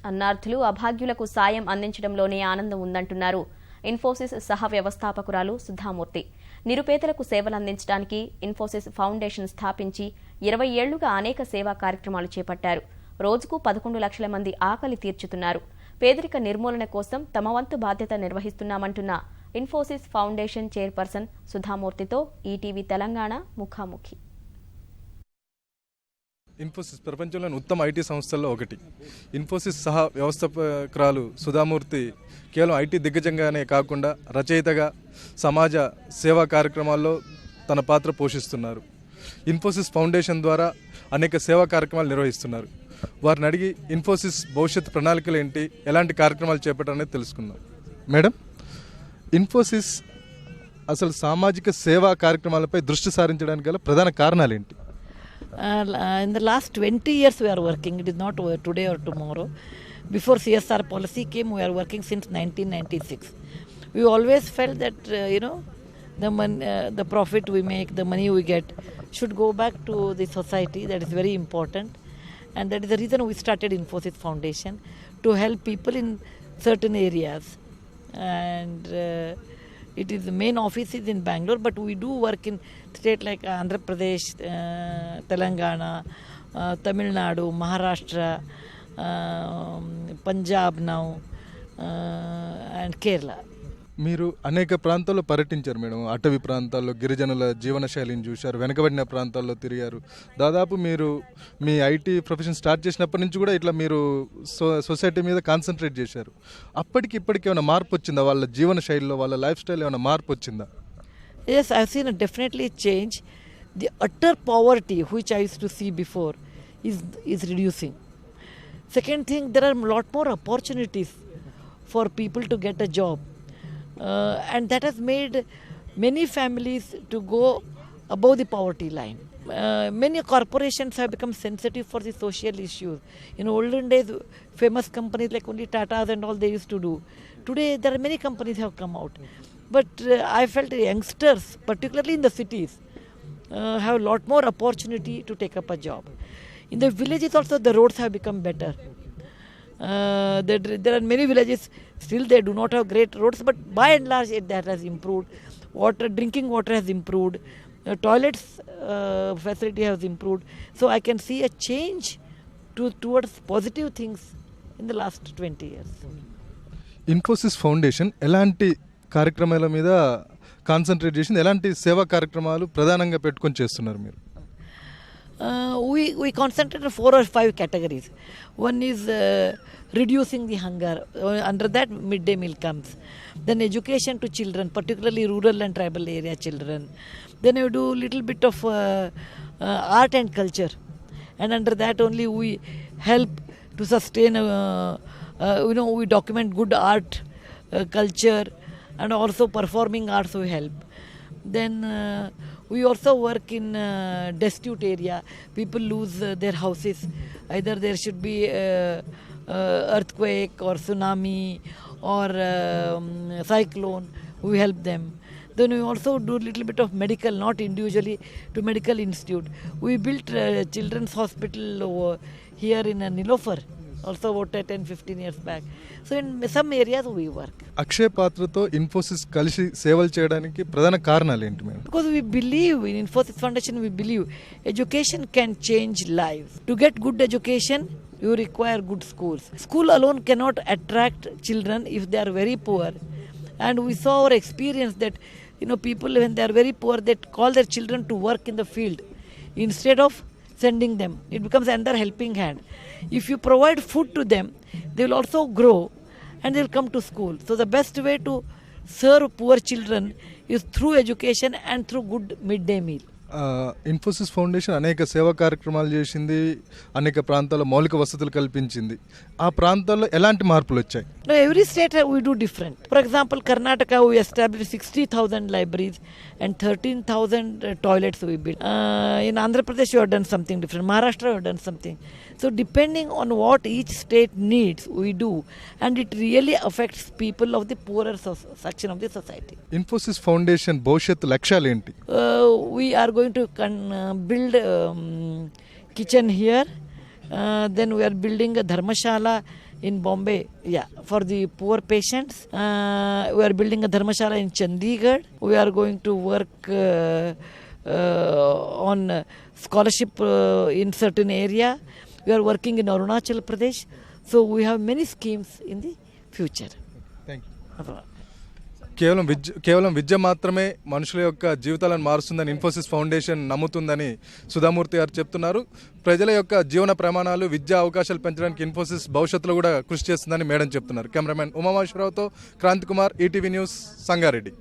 అన్నార్థులు అభాగ్యులకు సాయం అందించడంలోనే ఆనందం ఉందంటున్నారు ఇన్ఫోసిస్ సహ వ్యవస్థాపకురాలు సుధామూర్తి. నిరుపేదలకు సేవలందించడానికి ఇన్ఫోసిస్ ఫౌండేషన్ స్థాపించి 20 ఏళ్లుగా అనేక సేవా కార్యక్రమాలు చేపట్టారు. రోజుకు 11 లక్షల మంది ఆకలి తీర్చుతున్నారు. పేదరిక నిర్మూలన కోసం తమ వంతు బాధ్యత నిర్వహిస్తున్నామంటున్న ఇన్ఫోసిస్ ఫౌండేషన్ చైర్పర్సన్ సుధామూర్తితో ఈటీవీ తెలంగాణ ముఖాముఖి. ఇన్ఫోసిస్ ప్రపంచంలోని ఉత్తమ ఐటీ సంస్థల్లో ఒకటి. ఇన్ఫోసిస్ సహా వ్యవస్థాపకురాలు సుధామూర్తి కేవలం ఐటీ దిగ్గజంగానే కాకుండా రచయితగా సమాజ సేవా కార్యక్రమాల్లో తన పాత్ర పోషిస్తున్నారు. ఇన్ఫోసిస్ ఫౌండేషన్ ద్వారా అనేక సేవా కార్యక్రమాలు నిర్వహిస్తున్నారు. వారిని అడిగి ఇన్ఫోసిస్ భవిష్యత్ ప్రణాళికలు ఏంటి, ఎలాంటి కార్యక్రమాలు చేపట్టారనేది తెలుసుకుందాం. మేడం, ఇన్ఫోసిస్ అసలు సామాజిక సేవా కార్యక్రమాలపై దృష్టి సారించడానికి గల ప్రధాన కారణాలు ఏంటి? In the last 20 years we are working. It is not today or tomorrow. Before CSR policy came, we are working since 1996. We always felt that the profit we make, the money we get should go back to the society. That is very important, and that is the reason we started Infosys Foundation, to help people in certain areas. And it is the main office is in Bangalore, but we do work in state like Andhra Pradesh, Telangana, Tamil Nadu, Maharashtra, Punjab now, and Kerala. మీరు అనేక ప్రాంతాల్లో పర్యటించారు madam. అటవీ ప్రాంతాల్లో గిరిజనుల జీవన శైలిని చూశారు, వెనకబడిన ప్రాంతాల్లో తిరిగారు. దాదాపు మీరు మీ ఐటీ ప్రొఫెషన్ స్టార్ట్ చేసినప్పటి నుంచి కూడా ఇట్లా మీరు సొసైటీ మీద కాన్సన్ట్రేట్ చేశారు. అప్పటికి ఇప్పటికి ఏమైనా మార్పు వచ్చిందా? వాళ్ళ జీవన శైలిలో, వాళ్ళ లైఫ్ స్టైల్ ఏమైనా మార్పు వచ్చిందా? Yes, I've seen a definitely change. The utter poverty which I used to see before is reducing. Second thing, there are a lot more opportunities for people to get a job. And that has made many families to go above the poverty line. Many corporations have become sensitive for the social issues. In olden days, famous companies like only Tatas and all they used to do. Today, there are many companies have come out. But I felt youngsters, particularly in the cities, have a lot more opportunity to take up a job. In the villages also, the roads have become better. There are many villages, still they do not have great roads, but by and large that has improved. Drinking water has improved. Toilets facility has improved. So I can see a change towards positive things in the last 20 years. Infosys foundation ఎలాంటి కార్యక్రమాల మీద concentrate చేసింది? ఎలాంటి సేవా కార్యక్రమాలు ప్రధానంగా పెట్టుకొని చేస్తున్నారు మీరు? We concentrate on 4 or 5 categories. One is reducing the hunger. Under that, midday meal comes. Then education to children, particularly rural and tribal area children. Then we do little bit of art and culture. And under that only we help to sustain, we document good art, culture, and also performing arts we help. Then we also work in destitute area. People lose their houses. Either there should be earthquake or tsunami or cyclone. We help them. Then we also do a little bit of medical, not individually, to medical institute. We built children's hospital over here in Nilofer, also about 10-15 years back. So in some areas we work. అక్షయ పాత్రతో ఇన్ఫోసిస్ కలిసి సేవలు చేయడానికి ప్రధాన కారణాలు ఏంటి madam? Because we believe in Infosys Foundation, we believe education can change lives. To get good education, you require good schools. School alone cannot attract children if they are very poor. And we saw our experience that people when they are very poor, they call their children to work in the field instead of sending them. It becomes another helping hand. If you provide food to them, they will also grow and they will come to school. So the best way to serve poor children is through education and through good midday meal. Infosys foundation అనేక సేవా కార్యక్రమాలు చేసింది, అనేక ప్రాంతాల్లో మౌలిక వసతులు కల్పించింది. ఆ ప్రాంతాల్లో ఎలాంటి మార్పులు వచ్చాయి? No, every state we do different. For example, Karnataka we established 60,000 libraries and 13,000 toilets we built. In Andhra Pradesh we have done something different. Maharashtra we have done something. So depending on what each state needs, we do, and it really affects people of the poorer section of the society. Infosys foundation భవిష్యత్తు లక్ష్యాలు ఏంటి? We are going to build kitchen here, Then we are building a dharmashala in Bombay, for the poor patients. We are building a dharmashala in Chandigarh. We are going to work on scholarship in certain area. We are working in Arunachal Pradesh. So we have many schemes in the future. Thank you. కేవలం విద్య మాత్రమే మనుషుల యొక్క జీవితాలను మారుస్తుందని Infosys foundation నమ్ముతుందని Sudha Murty గారు చెప్తున్నారు. ప్రజల యొక్క జీవన ప్రమాణాలు, విద్యా అవకాశాలు పెంచడానికి ఇన్ఫోసిస్ భవిష్యత్తులో కూడా కృషి చేస్తుందని మేడం చెప్తున్నారు. కెమెరామెన్ ఉమామహేశ్వరరావుతో క్రాంతి కుమార్, ఈటీవీ న్యూస్, సంగారెడ్డి.